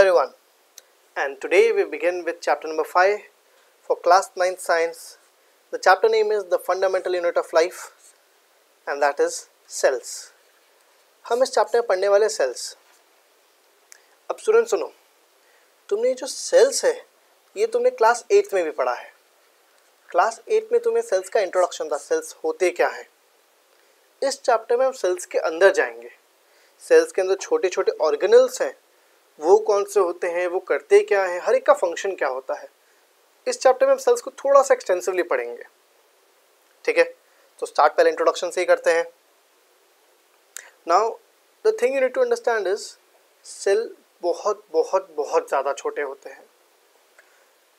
everyone, and today we begin with chapter number 5 for class 9th science. The chapter name is the fundamental unit of life and that is cells. हम इस chapter में पढ़ने वाले cells. अब student सुनो, तुमने जो cells है ये तुमने क्लास 8th में भी पढ़ा है. क्लास 8 में तुम्हें cells का इंट्रोडक्शन था, cells होते क्या हैं. इस चैप्टर में हम cells के अंदर जाएंगे. सेल्स के अंदर छोटे छोटे ऑर्गेनल्स हैं, वो कौन से होते हैं, वो करते क्या हैं, हर एक का फंक्शन क्या होता है. इस चैप्टर में हम सेल्स को थोड़ा सा एक्सटेंसिवली पढ़ेंगे. ठीक है, तो स्टार्ट पहले इंट्रोडक्शन से ही करते हैं. Now the thing you need to understand is cell बहुत बहुत बहुत ज़्यादा छोटे होते हैं.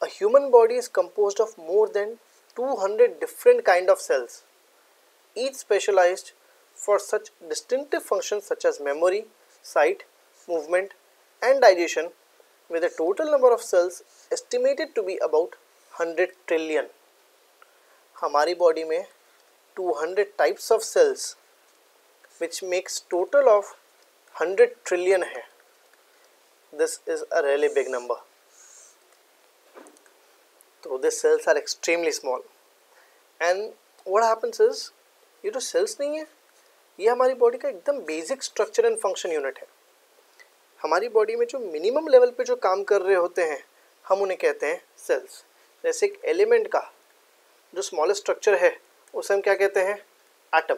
A human body is composed of more than 200 different kind of cells, each specialised for such distinctive functions such as memory, sight, movement and digestion, with a total number of cells estimated to be about 100 trillion. हमारी body में 200 types of cells which makes total of 100 trillion है. This is a really big number. So these cells are extremely small and what happens is ये जो cells नहीं है ये हमारी body का एकदम basic structure and function unit है. हमारी बॉडी में जो मिनिमम लेवल पे जो काम कर रहे होते हैं हम उन्हें कहते हैं सेल्स. जैसे एक एलिमेंट का जो स्मॉलेस्ट स्ट्रक्चर है उसे हम क्या कहते हैं, एटम.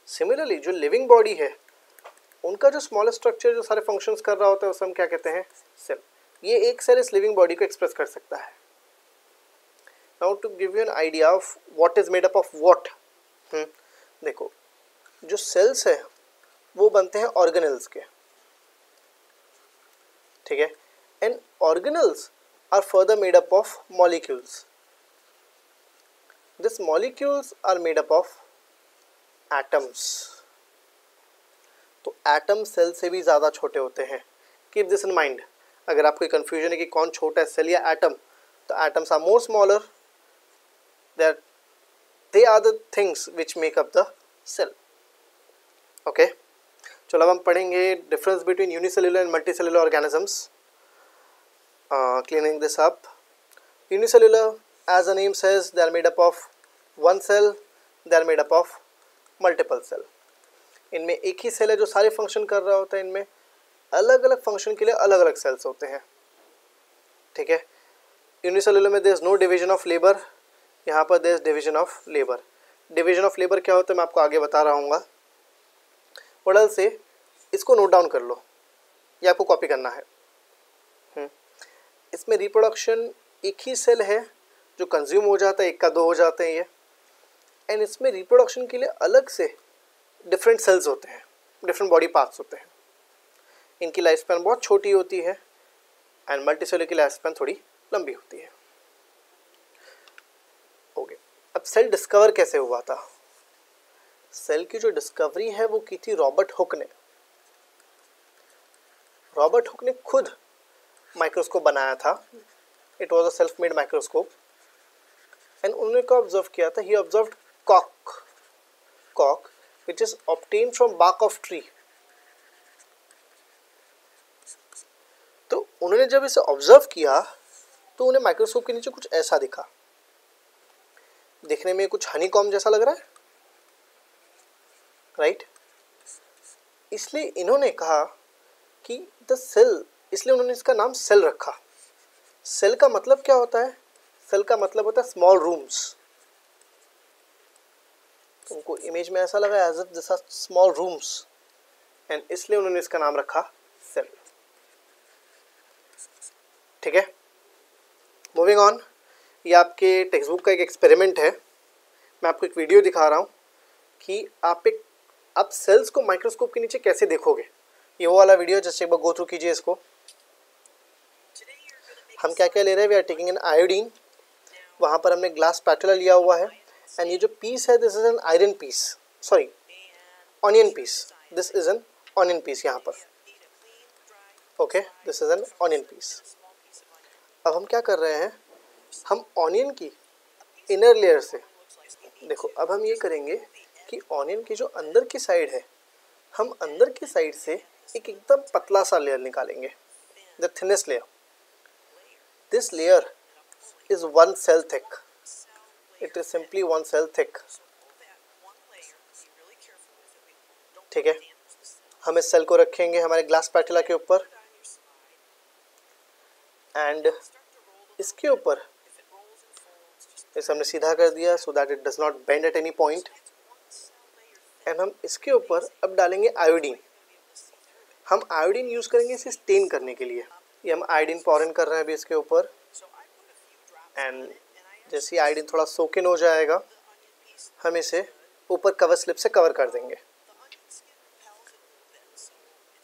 सिमिलरली जो लिविंग बॉडी है उनका जो स्मॉलेस्ट स्ट्रक्चर जो सारे फंक्शंस कर रहा होता है उसे हम क्या कहते हैं, सेल. ये एक सेल इस लिविंग बॉडी को एक्सप्रेस कर सकता है. Now to give you an idea of what is made up of what, देखो जो सेल्स है वो बनते हैं ऑर्गेनल्स के. ठीक है, and organelles are further made up of molecules. This molecules are made up of atoms. तो एटम सेल से भी ज़्यादा छोटे होते हैं. Keep this in mind. अगर आपको कंफ्यूजन है कि कौन छोटा है, सेल या एटम, तो atoms are more smaller, they are the things which make up the cell. Okay, चलो अब हम पढ़ेंगे difference between unicellular and multicellular organisms. Cleaning this up. Unicellular, as the name says, they are made up of one cell, they are made up of multiple cell. इनमें एक ही cell है जो सारे function कर रहा होता है. इनमें अलग अलग फंक्शन के लिए अलग अलग सेल्स होते हैं. ठीक है, यूनिसेल्युलर में there is no division of labour. यहाँ पर there is division of labour. Division of labour क्या होता है मैं आपको आगे बता रहा हूँ. मॉडल से इसको नोट डाउन कर लो, ये आपको कॉपी करना है. इसमें रिप्रोडक्शन एक ही सेल है जो कंज्यूम हो जाता है, एक का दो हो जाते हैं ये. एंड इसमें रिप्रोडक्शन के लिए अलग से डिफरेंट सेल्स होते हैं, डिफरेंट बॉडी पार्ट्स होते हैं. इनकी लाइफ स्पैन बहुत छोटी होती है एंड मल्टीसेलुलर की लाइफ स्पैन थोड़ी लंबी होती है. ओके, अब सेल डिस्कवर कैसे हुआ था. सेल की जो डिस्कवरी है वो की थी रॉबर्ट हुक ने. रॉबर्ट हुक ने खुद माइक्रोस्कोप बनाया था. It was a self made microscope and उन्होंने को ऑब्जर्व किया था. ही ऑब्जर्व्ड कॉक which is obtained from bark of tree. तो उन्होंने जब इसे ऑब्जर्व किया तो उन्हें माइक्रोस्कोप के नीचे कुछ ऐसा दिखा. देखने में कुछ हनीकॉम्ब जैसा लग रहा है, राइट. इसलिए इन्होंने कहा कि द सेल, इसलिए उन्होंने इसका नाम सेल रखा. सेल का मतलब क्या होता है, सेल का मतलब होता है स्मॉल रूम्स. उनको इमेज में ऐसा लगा as if this are small rooms and इसलिए उन्होंने इसका नाम रखा सेल. ठीक है, मूविंग ऑन. ये आपके टेक्स्ट बुक का एक एक्सपेरिमेंट है. मैं आपको एक वीडियो दिखा रहा हूँ कि आप सेल्स को माइक्रोस्कोप के नीचे कैसे देखोगे. ये वो वाला वीडियो, जस्ट एक बार गो थ्रू कीजिए इसको. हम क्या क्या ले रहे हैं, we are taking an iodine. वहाँ पर हमने ग्लास स्पैटुला लिया हुआ है एंड ये जो पीस है this is an iron piece, sorry onion piece. This is an onion piece यहाँ पर. Okay, this is an onion piece. अब हम क्या कर रहे हैं, हम ऑनियन की इनर लेयर से, देखो अब हम ये करेंगे कि ऑनियन की जो अंदर की साइड है, हम अंदर की साइड से एक एकदम पतला सा लेयर निकालेंगे. the thinnest layer. This layer is one cell thick. It is simply one cell thick. ठीक है, हम इस सेल को रखेंगे हमारे ग्लास स्पैटुला के ऊपर एंड इसके ऊपर इसे हमने सीधा कर दिया so that it does not bend at any point and हम इसके ऊपर अब डालेंगे आयोडीन. हम आयोडीन यूज़ करेंगे इसे स्टेन करने के लिए. ये हम आयोडीन पॉर इन कर रहे हैं अभी इसके ऊपर एंड जैसे आयोडीन थोड़ा सोक इन हो जाएगा हम इसे ऊपर कवर स्लिप से कवर कर देंगे.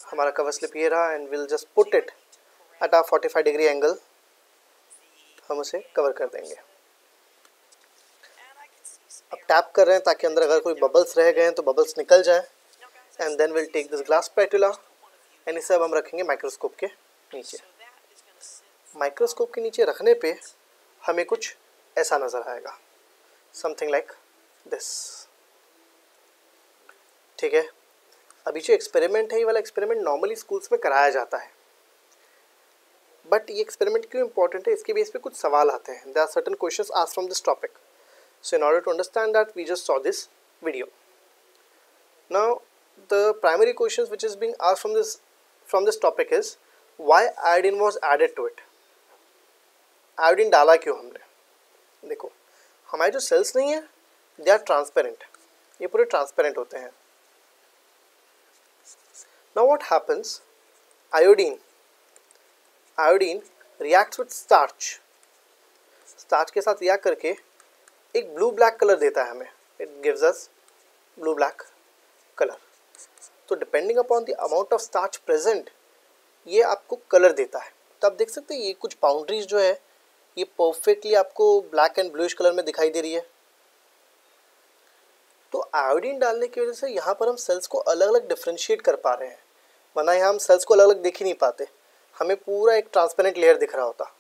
हमारा कवर स्लिप ये रहा and will just put it at a 45 degree angle. हम उसे कवर कर देंगे. अब टैप कर रहे हैं ताकि अंदर अगर कोई बबल्स रह गए हैं तो बबल्स निकल जाएं and then will take this glass spatula and इसे अब हम रखेंगे माइक्रोस्कोप के नीचे. माइक्रोस्कोप के नीचे रखने पे हमें कुछ ऐसा नज़र आएगा, समथिंग लाइक दिस. ठीक है, अभी जो एक्सपेरिमेंट है ये वाला एक्सपेरिमेंट नॉर्मली स्कूल्स में कराया जाता है, बट ये एक्सपेरिमेंट क्यों इंपॉर्टेंट है इसके बेस पे कुछ सवाल आते हैं. There are certain questions asked from this topic. So in order to understand that, we just saw this video. Now the primary questions which is being asked from this topic is why iodine was added to it. Iodine डाला क्यों हमने? देखो हमारे जो cells नहीं है they are transparent. ये पूरे transparent होते हैं. Now what happens? Iodine reacts with starch. Starch के साथ react करके एक ब्लू ब्लैक कलर देता है हमें. It gives us blue black colour. तो depending upon the amount of starch present ये आपको कलर देता है. तो आप देख सकते हैं ये कुछ बाउंड्रीज जो है ये परफेक्टली आपको ब्लैक एंड ब्लूइश कलर में दिखाई दे रही है. तो आयोडीन डालने की वजह से यहाँ पर हम सेल्स को अलग अलग डिफ्रेंशिएट कर पा रहे हैं, वरना यहाँ हम सेल्स को अलग अलग देख ही नहीं पाते. हमें पूरा एक ट्रांसपेरेंट लेयर दिख रहा होता.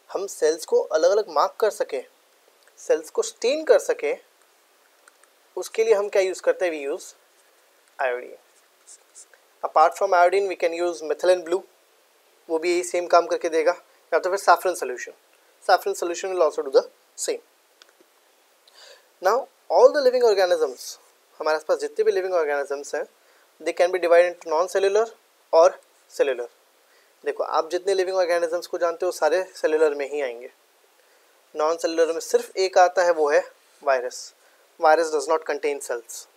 हम सेल्स को अलग अलग मार्क कर सकें, सेल्स को स्टेन कर सके, उसके लिए हम क्या यूज़ करते हैं? We use iodine. Apart from iodine we can use methylene blue, वो भी यही सेम काम करके देगा, या तो फिर saffron solution. Saffron solution will also do the same. Now all the living organisms, हमारे आसपास जितने भी लिविंग ऑर्गेनिजम्स हैं they can be divided into non cellular और सेल्यूलर. देखो आप जितने लिविंग ऑर्गेनिजम्स को जानते हो सारे सेल्यूलर में ही आएंगे. नॉन सेलुलर में सिर्फ एक आता है, वो है virus. Virus does not contain cells.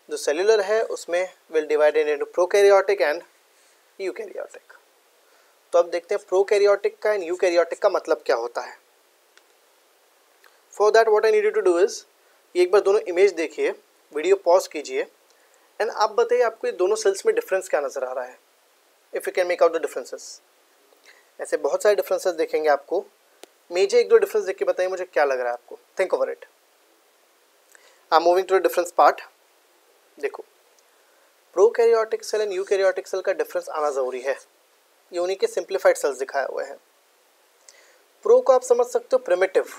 जो सेल्युलर है उसमें will divided into prokaryotic and eukaryotic. तो अब देखते हैं प्रोकैरियोटिक का एंड यूकैरियोटिक का मतलब क्या होता है. For that what I need to do is, एक बार दोनों इमेज देखिए, वीडियो पॉज कीजिए एंड आप बताइए आपको ये दोनों सेल्स में डिफरेंस क्या नज़र आ रहा है. If you can make out the differences. ऐसे बहुत सारे डिफरेंसेस देखेंगे आपको. मेजर एक दो डिफरेंस देख के बताइए मुझे क्या लग रहा है आपको. Think over it. I am moving to the difference part. देखो prokaryotic cell and eukaryotic cell का डिफरेंस आना ज़रूरी है. ये उन्हीं के सिंप्लीफाइड सेल्स दिखाए हुए हैं. प्रो को आप समझ सकते हो प्रिमिटिव.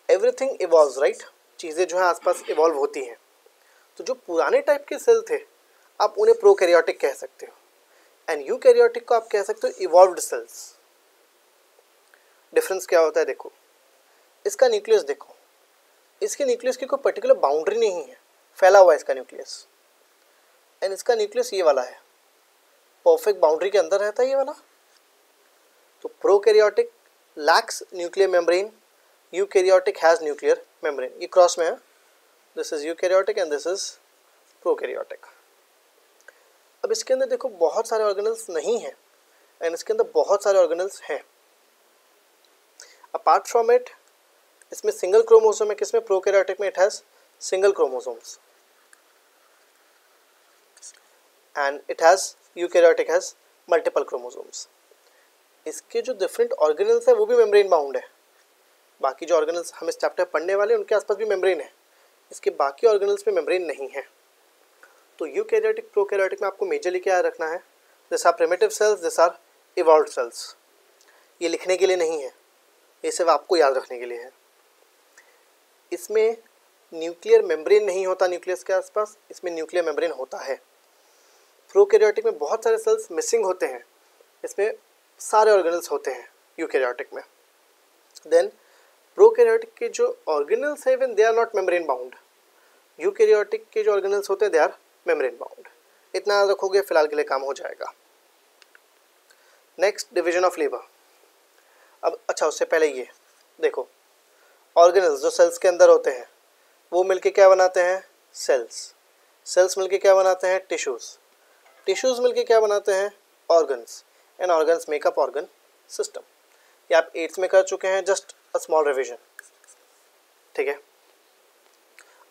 Everything evolves, right. चीज़ें जो है आसपास इवॉल्व होती हैं. तो जो पुराने टाइप के सेल थे आप उन्हें प्रोकैरियोटिक कह सकते हो एंड यूकैरियोटिक को आप कह सकते हो इवॉल्व्ड सेल्स. डिफरेंस क्या होता है देखो, इसका न्यूक्लियस देखो, इसके न्यूक्लियस की कोई पर्टिकुलर बाउंड्री नहीं है, फैला हुआ है इसका न्यूक्लियस. एंड इसका न्यूक्लियस ये वाला है, परफेक्ट बाउंड्री के अंदर रहता है ये वाला. तो prokaryotic lakhs nuclear membrane, eukaryotic has nuclear membrane. ये क्रॉस में है. This is eukaryotic and this is prokaryotic. अब इसके अंदर देखो बहुत सारे ऑर्गेनल्स नहीं हैं एंड इसके अंदर बहुत सारे ऑर्गेनल्स हैं. अपार्ट फ्रॉम इट इसमें सिंगल क्रोमोसोम है. किसमें? प्रोकैरियोटिक में it has single chromosomes and it has eukaryotic has multiple chromosomes. इसके जो डिफरेंट ऑर्गेनल्स है वो भी मेम्ब्रेन बाउंड है. बाकी जो ऑर्गेनल्स हम इस चैप्टर पढ़ने वाले हैं उनके आसपास भी मेम्ब्रेन है. इसके बाकी ऑर्गेनल्स में मेम्ब्रेन नहीं है. तो यूकैरियोटिक प्रोकैरियोटिक में आपको मेजरली क्या रखना है? This are primitive cells, this are evolved cells. ये लिखने के लिए नहीं है, ये सिर्फ आपको याद रखने के लिए है. इसमें न्यूक्लियर मेम्ब्रेन नहीं होता न्यूक्लियस के आसपास, इसमें न्यूक्लियर मेम्ब्रेन होता है. प्रोकैरियोटिक में बहुत सारे सेल्स मिसिंग होते हैं, इसमें सारे ऑर्गेनल्स होते हैं यूकैरियोटिक में। देन प्रोकैरियोटिक के जो ऑर्गेनल्स है even they are not membrane bound, eukaryotic के जो ऑर्गेनल्स होते हैं दे आर मेम्ब्रेन बाउंड। इतना याद रखोगे, फिलहाल के लिए काम हो जाएगा। नेक्स्ट, डिवीजन ऑफ लीवर। अब अच्छा, उससे पहले ये देखो, ऑर्गेनल्स जो सेल्स के अंदर होते हैं वो मिलके क्या बनाते हैं, सेल्स। सेल्स मिलके क्या बनाते हैं, टिश्यूज़। टिश्यूज़ मिलके क्या बनाते हैं, organs. And organs makeup organ system. ये आप 8th में कर चुके हैं, जस्ट अ स्मॉल रिविजन, ठीक है।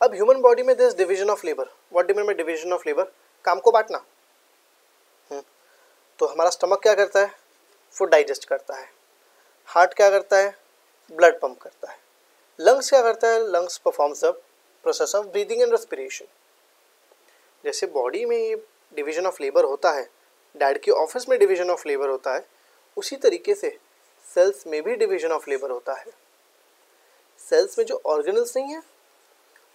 अब ह्यूमन बॉडी में this division of liver, what do mean by division of liver, काम को बांटना। तो हमारा स्टमक क्या करता है, फूड डाइजेस्ट करता है। हार्ट क्या करता है, ब्लड पंप करता है। लंग्स क्या करता है, lungs performs the process of breathing and respiration. जैसे बॉडी में ये डिवीजन ऑफ लेबर होता है, डैड के ऑफिस में डिवीजन ऑफ लेबर होता है, उसी तरीके से सेल्स में भी डिवीजन ऑफ लेबर होता है। सेल्स में जो ऑर्गेनल्स नहीं है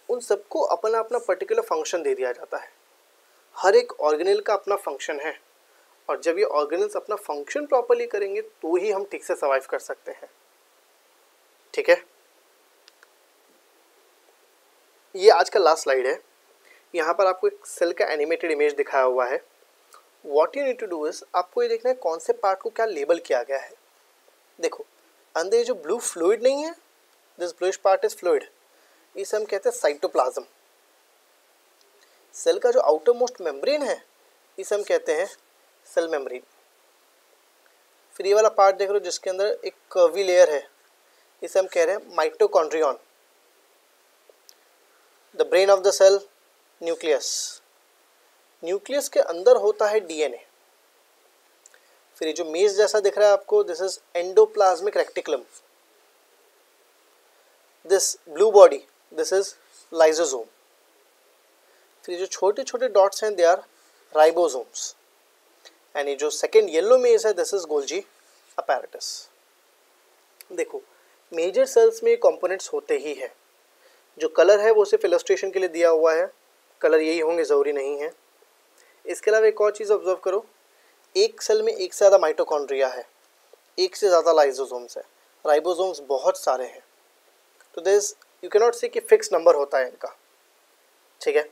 उन सबको अपना अपना पर्टिकुलर फंक्शन दे दिया जाता है। हर एक ऑर्गेनल का अपना फंक्शन है, और जब ये ऑर्गेनल्स अपना फंक्शन प्रॉपर्ली करेंगे तो ही हम ठीक से सर्वाइव कर सकते हैं, ठीक है। ये आज का लास्ट स्लाइड है। यहाँ पर आपको एक सेल का एनिमेटेड इमेज दिखाया हुआ है। What you need to do is, आपको ये देखना है कौन से पार्ट को क्या लेबल किया गया है। देखो, अंदर ये जो ब्लू फ्लूइड नहीं है, this bluish part is fluid, इसे हम कहते हैं साइटोप्लाज्म। सेल का जो आउटर मोस्ट मेम्ब्रेन है इसे हम कहते हैं सेल मेम्ब्रेन। फिर ये वाला पार्ट देख लो जिसके अंदर एक कर्वी लेयर है, इसे हम कह रहे हैं mitochondrion. The brain of the cell, nucleus. Nucleus के अंदर होता है डीएनए। फिर ये जो मेज जैसा दिख रहा है आपको, this is endoplasmic reticulum. This blue body, this is lysosome. फिर ये जो छोटे छोटे डॉट्स हैं, दे आर राइबोसोम्स। एंड ये जो सेकेंड येलो मेज है, दिस इज गोल्जी अपैरेटस। देखो, मेजर सेल्स में कंपोनेंट्स होते ही है। जो कलर है वो सिर्फ इलस्ट्रेशन के लिए दिया हुआ है, कलर यही होंगे ज़रूरी नहीं है। इसके अलावा एक और चीज़ ऑब्जर्व करो, एक सेल में एक से ज़्यादा माइटोकॉन्ड्रिया है, एक से ज़्यादा लाइसोसोम्स है, राइबोसोम्स बहुत सारे हैं। तो दिस यू कैन नॉट से कि फिक्स नंबर होता है इनका, ठीक है।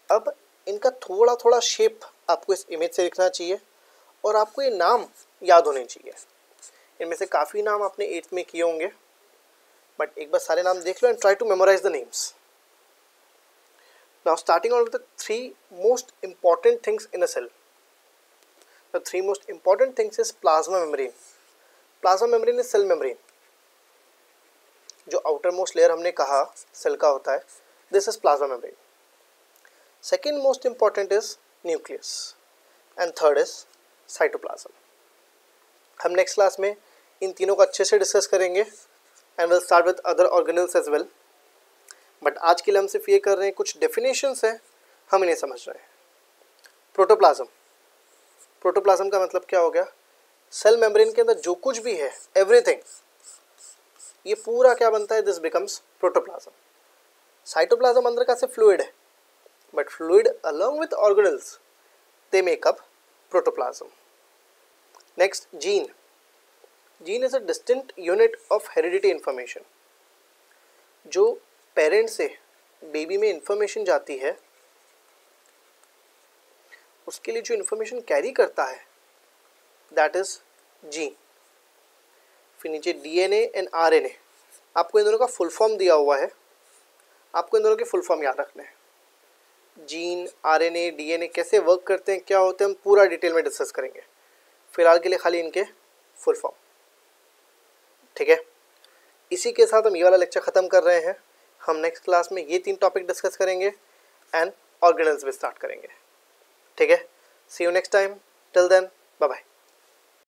अब इनका थोड़ा थोड़ा शेप आपको इस इमेज से दिखना चाहिए, और आपको ये नाम याद होने चाहिए। इनमें से काफ़ी नाम आपने 8th में किए होंगे, बट एक बार सारे नाम देख लो and try to memorize the names. Now starting out with the 3 most important things in a cell. The 3 most important things is plasma membrane. Plasma membrane is cell membrane. जो outer most layer हमने कहा cell का होता है, this is plasma membrane. Second most important is nucleus, and third is cytoplasm. हम next class में इन तीनों को अच्छे से डिस्कस करेंगे, and will start with other organelles as well. But आज के लिए हम सिर्फ ये कर रहे हैं, कुछ डेफिनेशंस हैं हम इन्हें समझ रहे हैं। प्रोटोप्लाज्म, प्रोटोप्लाज्म का मतलब क्या हो गया, सेल मेम्ब्रेन के अंदर जो कुछ भी है, एवरीथिंग, ये पूरा क्या बनता है, दिस बिकम्स प्रोटोप्लाज्म। साइटोप्लाज्म अंदर का सिर्फ फ्लूइड है, but fluid along with organelles they make up protoplasm. Next, gene. Gene is a distinct unit of heredity information. जो पेरेंट से बेबी में इंफॉर्मेशन जाती है, उसके लिए जो इंफॉर्मेशन कैरी करता है, दैट इज जीन। फिर नीचे डीएनए एंड आरएनए, आपको इन दोनों का फुल फॉर्म दिया हुआ है, आपको इन दोनों के फुल फॉर्म याद रखने हैं। जीन, आरएनए, डीएनए कैसे वर्क करते हैं, क्या होते हैं, हम पूरा डिटेल में डिस्कस करेंगे। फिलहाल के लिए खाली इनके फुल फॉर्म, ठीक है। इसी के साथ हम ये वाला लेक्चर ख़त्म कर रहे हैं। हम नेक्स्ट क्लास में ये 3 टॉपिक डिस्कस करेंगे एंड ऑर्गेनल्स भी स्टार्ट करेंगे, ठीक है। See you next time, till then, bye bye.